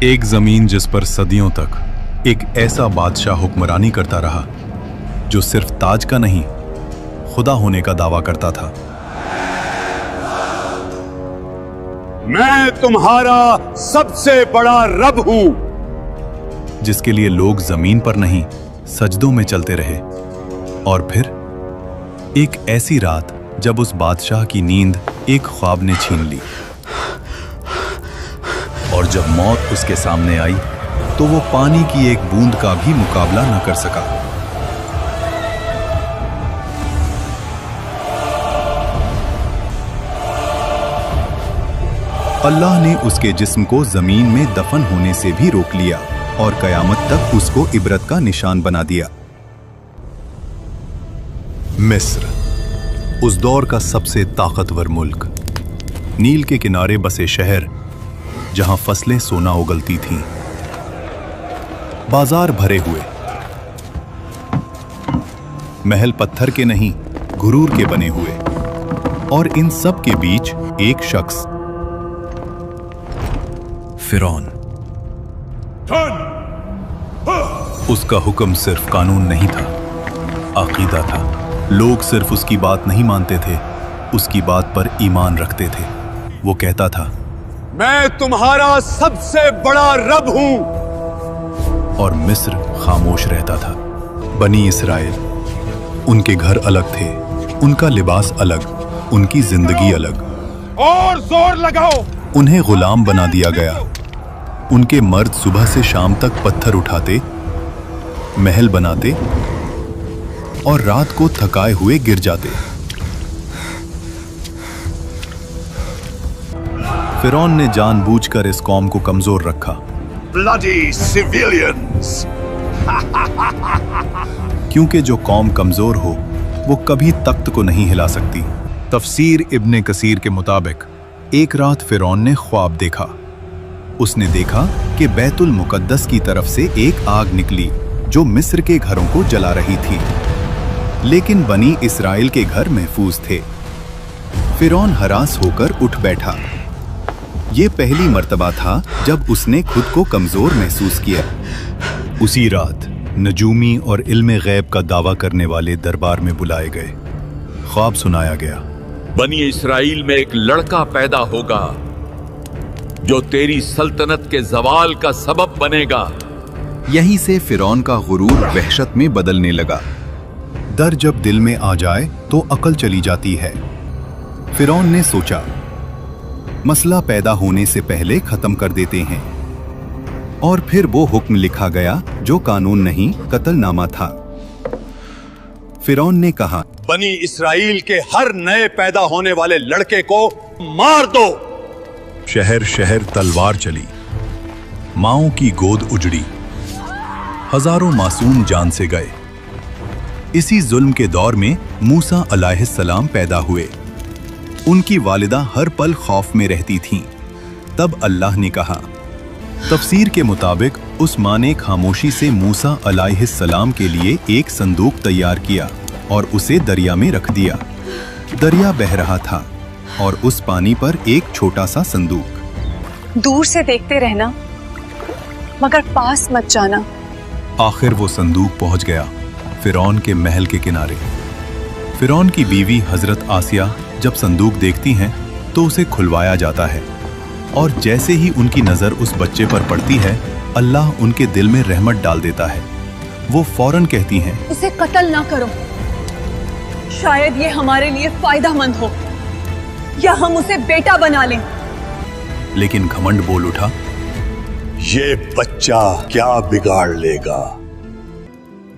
एक जमीन जिस पर सदियों तक एक ऐसा बादशाह हुक्मरानी करता रहा जो सिर्फ ताज का नहीं, खुदा होने का दावा करता था। मैं तुम्हारा सबसे बड़ा रब हूं, जिसके लिए लोग जमीन पर नहीं सजदों में चलते रहे। और फिर एक ऐसी रात जब उस बादशाह की नींद एक ख्वाब ने छीन ली, और जब मौत उसके सामने आई तो वो पानी की एक बूंद का भी मुकाबला न कर सका। अल्लाह ने उसके जिस्म को जमीन में दफन होने से भी रोक लिया और कयामत तक उसको इबरत का निशान बना दिया। मिस्र, उस दौर का सबसे ताकतवर मुल्क, नील के किनारे बसे शहर जहां फसलें सोना उगलती थीं, बाजार भरे हुए, महल पत्थर के नहीं गुरूर के बने हुए, और इन सब के बीच एक शख्स, फिरौन। उसका हुक्म सिर्फ कानून नहीं था, अकीदा था। लोग सिर्फ उसकी बात नहीं मानते थे, उसकी बात पर ईमान रखते थे। वो कहता था, मैं तुम्हारा सबसे बड़ा रब हूं। और मिस्र खामोश रहता था। बनी इसराइल, उनके घर अलग थे, उनका लिबास अलग, उनकी जिंदगी अलग। और जोर लगाओ। उन्हें गुलाम बना दिया गया। उनके मर्द सुबह से शाम तक पत्थर उठाते, महल बनाते और रात को थकाए हुए गिर जाते। फिरौन ने जानबूझकर इस कौम को कमजोर रखा। Bloody civilians! क्योंकि जो कौम कमजोर हो वो कभी तख्त को नहीं हिला सकती। तफसीर इब्ने कसीर के मुताबिक एक रात फिरौन ने ख्वाब देखा। उसने देखा कि बैतुल मुकद्दस की तरफ से एक आग निकली जो मिस्र के घरों को जला रही थी, लेकिन बनी इसराइल के घर महफूज थे। फिरौन हरास होकर उठ बैठा। ये पहली मर्तबा था जब उसने खुद को कमजोर महसूस किया। उसी रात नजूमी और इल्मे गैब का दावा करने वाले दरबार में बुलाए गए। ख्वाब सुनाया गया, बनी इसराइल में एक लड़का पैदा होगा जो तेरी सल्तनत के जवाल का सबब बनेगा। यहीं से फिरौन का गुरूर वहशत में बदलने लगा। डर जब दिल में आ जाए तो अकल चली जाती है। फिरौन ने सोचा, मसला पैदा होने से पहले खत्म कर देते हैं। और फिर वो हुक्म लिखा गया जो कानून नहीं कत्लनामा था। फिरौन ने कहा, बनी इसराइल के हर नए पैदा होने वाले लड़के को मार दो। शहर शहर तलवार चली, माओं की गोद उजड़ी, हजारों मासूम जान से गए। इसी जुल्म के दौर में मूसा अलैहिस्सलाम पैदा हुए। उनकी वालिदा हर पल खौफ में रहती थीं। तब अल्लाह ने कहा। तफसीर के मुताबिक उस माँ ने खामोशी से मूसा अलैहिस्सलाम के लिए एक संदूक तैयार किया और उसे दरिया में रख दिया। दरिया बह रहा था और उस पानी पर एक छोटा सा संदूक। दूर से देखते रहना, मगर पास मत जाना। आखिर वो संदूक पहुंच गया फिरौन के महल के किनारे। फिरौन की बीवी हजरत आसिया जब संदूक देखती हैं तो उसे खुलवाया जाता है, और जैसे ही उनकी नजर उस बच्चे पर पड़ती है, अल्लाह उनके दिल में रहमत डाल देता है। वो फौरन कहती हैं, इसे कत्ल ना करो, शायद ये हमारे लिए फायदेमंद हो, या हम उसे बेटा बना लें। लेकिन घमंड बोल उठा, ये बच्चा क्या बिगाड़ लेगा।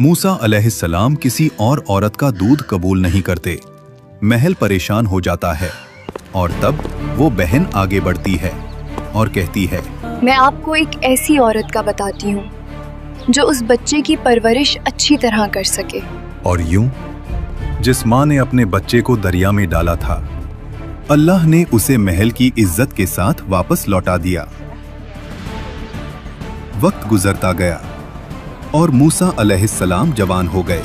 मूसा अलैहिस्सलाम किसी और औरत का दूध कबूल नहीं करते। महल परेशान हो जाता है और तब वो बहन आगे बढ़ती है और कहती है, मैं आपको एक ऐसी औरत का बताती हूँ जो उस बच्चे की परवरिश अच्छी तरह कर सके। और यूं जिस माँ ने अपने बच्चे को दरिया में डाला था, अल्लाह ने उसे महल की इज्जत के साथ वापस लौटा दिया। वक्त गुजरता गया और मूसा अलैहिस्सलाम जवान हो गए।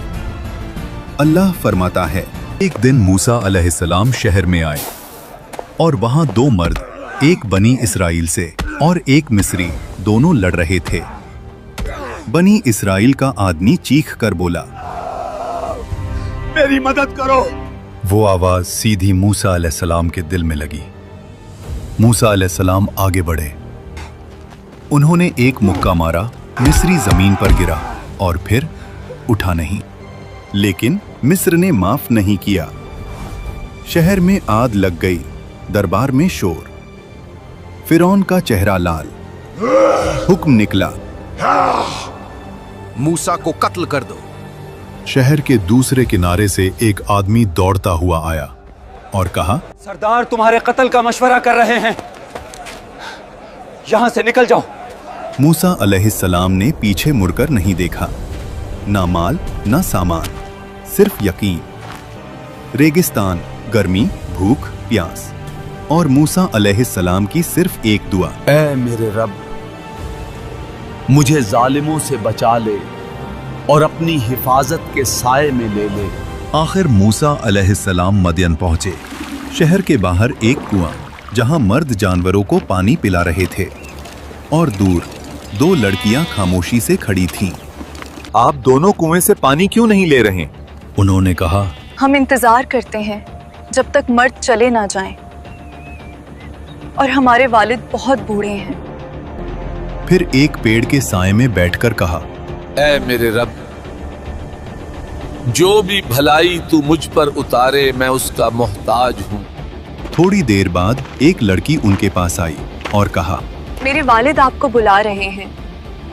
अल्लाह फरमाता है, एक दिन मूसा अलैहिस्सलाम शहर में आए और वहां दो मर्द, एक बनी इसराइल से और एक मिस्री दोनों लड़ रहे थे। बनी इस्राइल का आदमी चीख कर बोला, मेरी मदद करो। वो आवाज सीधी मूसा अलैहिस्सलाम के दिल में लगी। मूसा अलैहिस्सलाम आगे बढ़े। उन्होंने एक मुक्का मारा, मिस्री जमीन पर गिरा और फिर उठा नहीं। लेकिन मिस्र ने माफ नहीं किया। शहर में आग लग गई, दरबार में शोर। फिरौन का चेहरा लाल। हुक्म निकला, मूसा को कत्ल कर दो। शहर के दूसरे किनारे से एक आदमी दौड़ता हुआ आया और कहा, सरदार तुम्हारे कत्ल का मशवरा कर रहे हैं, यहां से निकल जाओ। मूसा अलैहिस्सलाम ने पीछे मुड़कर नहीं देखा। ना माल ना सामान, सिर्फ यकीन। रेगिस्तान, गर्मी, भूख, प्यास और मूसा अलैहिस्सलाम की सिर्फ एक दुआ, ऐ मेरे रब, मुझे जालिमों से बचा ले और अपनी हिफाजत के साए में ले ले। आखिर मूसा अलैहिस्सलाम मदयन पहुंचे। शहर के बाहर एक कुआं, जहां मर्द जानवरों को पानी पिला रहे थे, और दूर दो लड़कियां खामोशी से खड़ी थीं। आप दोनों कुएं से पानी क्यों नहीं ले रहे? उन्होंने कहा, हम इंतजार करते हैं जब तक मर्द चले ना जाएं, और हमारे वालिद बहुत बूढ़े हैं। फिर एक पेड़ के साए में बैठकर कहा, ऐ मेरे रब, जो भी भलाई तू मुझ पर उतारे मैं उसका मोहताज हूँ। थोड़ी देर बाद एक लड़की उनके पास आई और कहा, मेरे वालिद आपको बुला रहे हैं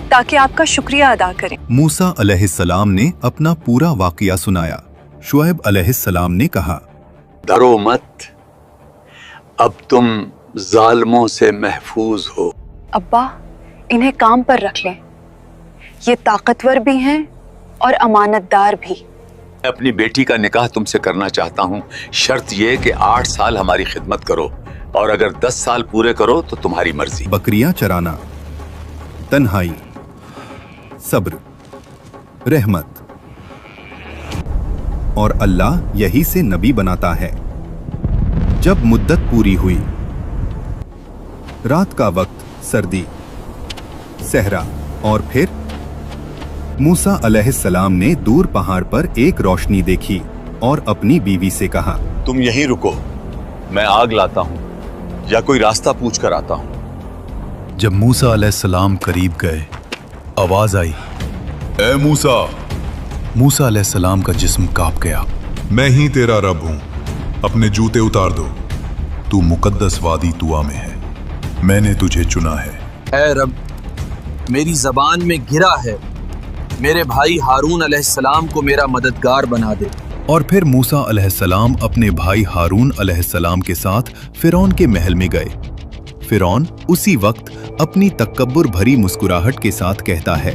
ताकि आपका शुक्रिया अदा करें। मूसा अलैहिस्सलाम ने अपना पूरा वाकया सुनाया। शुएब अलैहिस्सलाम ने कहा, डरो मत, अब तुम जालिमों से महफूज हो। अब्बा, इन्हें काम पर रख लें, ये ताकतवर भी हैं और अमानतदार भी। अपनी बेटी का निकाह तुमसे करना चाहता हूँ, शर्त ये कि 8 साल हमारी खिदमत करो, और अगर 10 साल पूरे करो तो तुम्हारी मर्जी। बकरियां चराना, तन्हाई, सब्र, रहमत, और अल्लाह यही से नबी बनाता है। जब मुद्दत पूरी हुई, रात का वक्त, सर्दी, सहरा, और फिर मूसा अलैहिस्सलाम ने दूर पहाड़ पर एक रोशनी देखी और अपनी बीवी से कहा, तुम यहीं रुको, मैं आग लाता हूँ या कोई रास्ता पूछ कर आता हूँ। जब मूसा अलैहिस्सलाम करीब गए, आवाज आई, ए मूसा। मूसा अलैहिस्सलाम का जिस्म कांप गया। मैं ही तेरा रब हूं, अपने जूते उतार दो। तू मुकद्दस वादी तुआ में है, मैंने तुझे चुना है। ऐ रब, मेरी जबान में गिरा है, मेरे भाई हारून अलैहिस्सलाम को मेरा मददगार बना दे। और फिर मूसा अलैहिस्सलाम अपने भाई हारून अलैहिस्सलाम के साथ फिरौन के महल में गए। फिरौन उसी वक्त अपनी तकब्बुर भरी मुस्कुराहट के साथ कहता है,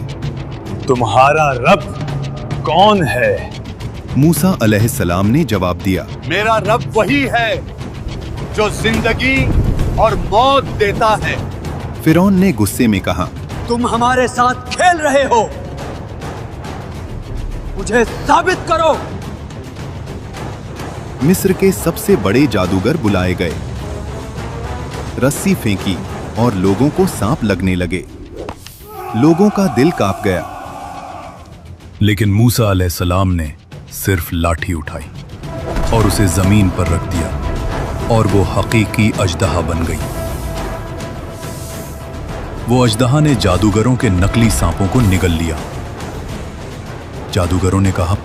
तुम्हारा रब कौन है? मूसा अलैहिस्सलाम ने जवाब दिया, मेरा रब वही है जो जिंदगी और मौत देता है। फिरौन ने गुस्से में कहा, तुम हमारे साथ खेल रहे हो, मुझे साबित करो। मिस्र के सबसे बड़े जादूगर बुलाए गए। रस्सी फेंकी और लोगों को सांप लगने लगे। लोगों का दिल कांप गया। लेकिन मूसा अलैहिस्सलाम ने सिर्फ लाठी उठाई और उसे जमीन पर रख दिया और वो हकीकी अजदहा बन गई। वो अजदहा ने जादूगरों के नकली सांपों को निगल लिया। जादूगरों ने कहा,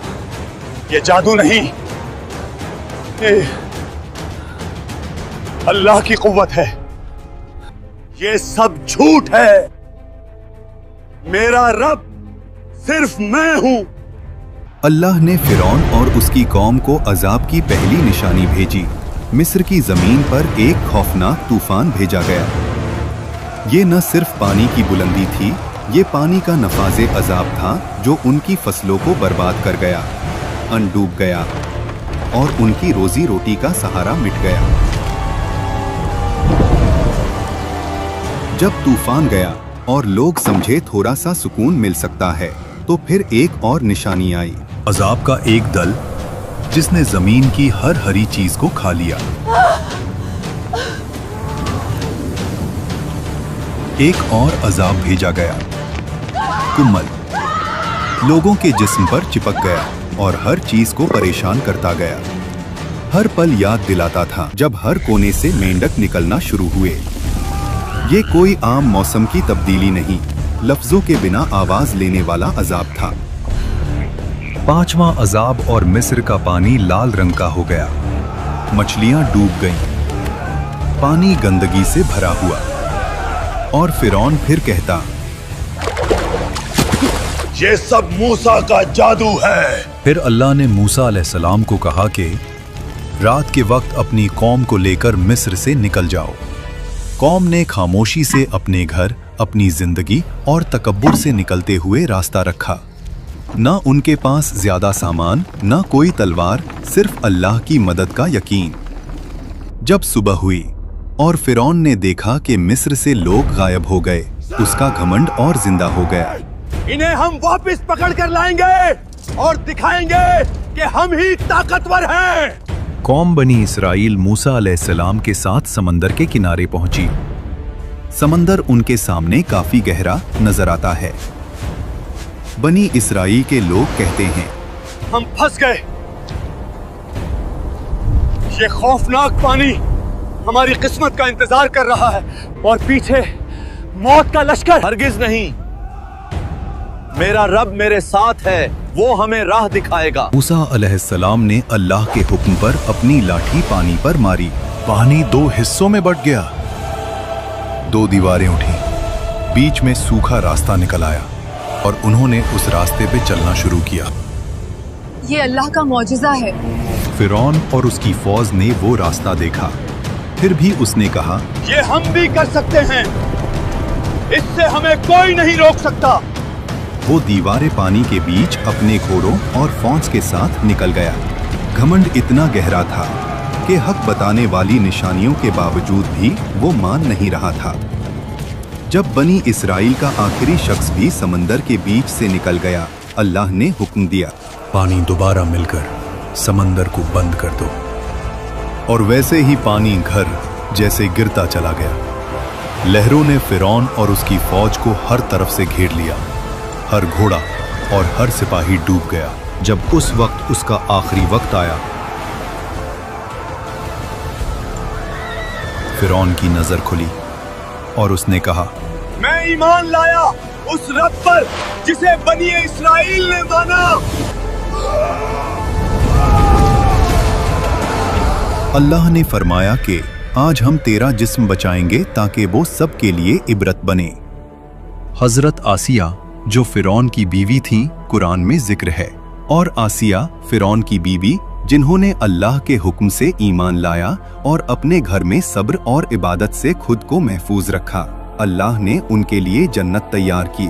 ये जादू नहीं, ये अल्लाह की कुव्वत है, ये सब झूठ है। मेरा रब सिर्फ मैं हूं। अल्लाह ने फिरौन और उसकी कौम को अजाब की पहली निशानी भेजी। मिस्र की जमीन पर एक खौफनाक तूफान भेजा गया। ये न सिर्फ पानी की बुलंदी थी, ये पानी का नफाजे अजाब था जो उनकी फसलों को बर्बाद कर गया, अन्न डूब गया और उनकी रोजी रोटी का सहारा मिट गया। जब तूफान गया और लोग समझे थोड़ा सा सुकून मिल सकता है, तो फिर एक और निशानी आई। अजाब का एक दल जिसने जमीन की हर हरी चीज को खा लिया। एक और अजाब भेजा गया। कुम्मल लोगों के जिस्म पर चिपक गया और हर चीज को परेशान करता गया। हर पल याद दिलाता था जब हर कोने से मेंढक निकलना शुरू हुए। ये कोई आम मौसम की तब्दीली नहीं, लफ्जों के बिना आवाज लेने वाला अजाब था। पांचवां अजाब और मिस्र का पानी लाल रंग का हो गया। मछलियां डूब गईं। पानी गंदगी से भरा हुआ। और फिरौन फिर कहता, ये सब मूसा का जादू है। फिर अल्लाह ने मूसा अलैहिस्सलाम को कहा कि रात के वक्त अपनी कौम को लेकर मिस्र से निकल जाओ। कौम ने खामोशी से अपने घर, अपनी जिंदगी और तकब्बुर से निकलते हुए रास्ता रखा। न उनके पास ज्यादा सामान, न कोई तलवार, सिर्फ अल्लाह की मदद का यकीन। जब सुबह हुई और फिरौन ने देखा कि मिस्र से लोग गायब हो गए, उसका घमंड और जिंदा हो गया। इन्हें हम वापस पकड़ कर लाएंगे और दिखाएंगे कि हम ही ताकतवर हैं। कौम बनी इसराइल मूसा अलैहिस्सलाम के साथ समंदर के किनारे पहुंची। समंदर उनके सामने काफी गहरा नजर आता है। बनी इसराइल के लोग कहते हैं, हम फंस गए। ये खौफनाक पानी हमारी किस्मत का इंतजार कर रहा है और पीछे मौत का लश्कर। हरगिज नहीं, मेरा रब मेरे साथ है, वो हमें राह दिखाएगा। मूसा अलैहिस्सलाम ने अल्लाह के हुक्म पर अपनी लाठी पानी पर मारी। पानी 2 हिस्सों में बंट गया। 2 दीवारें उठी, बीच में सूखा रास्ता निकल आया और उन्होंने उस रास्ते पे चलना शुरू किया। ये अल्लाह का मौजिज़ा है। फिरौन और उसकी फौज ने वो रास्ता देखा, फिर भी उसने कहा, ये हम भी कर सकते हैं, इससे हमें कोई नहीं रोक सकता। वो दीवारें पानी के बीच अपने घोड़ों और फौज के साथ निकल गया। घमंड इतना गहरा था कि हक बताने वाली निशानियों के बावजूद भी वो मान नहीं रहा था। जब बनी इसराइल का आखिरी शख्स भी समंदर के बीच से निकल गया, अल्लाह ने हुक्म दिया, पानी दोबारा मिलकर समंदर को बंद कर दो। और वैसे ही पानी घर जैसे गिरता चला गया। लहरों ने फिरौन और उसकी फौज को हर तरफ से घेर लिया। हर घोड़ा और हर सिपाही डूब गया। जब उस वक्त उसका आखिरी वक्त आया, फिरौन की नजर खुली और उसने कहा, मैं ईमान लाया उस रब पर जिसे बनी इस्राइल ने माना। अल्लाह ने फरमाया कि आज हम तेरा जिस्म बचाएंगे ताकि वो सब के लिए इबरत बने। हजरत आसिया जो फिरौन की बीवी थी, कुरान में जिक्र है। और आसिया फिरौन की बीवी जिन्होंने अल्लाह के हुक्म से ईमान लाया और अपने घर में सब्र और इबादत से खुद को महफूज रखा, अल्लाह ने उनके लिए जन्नत तैयार की।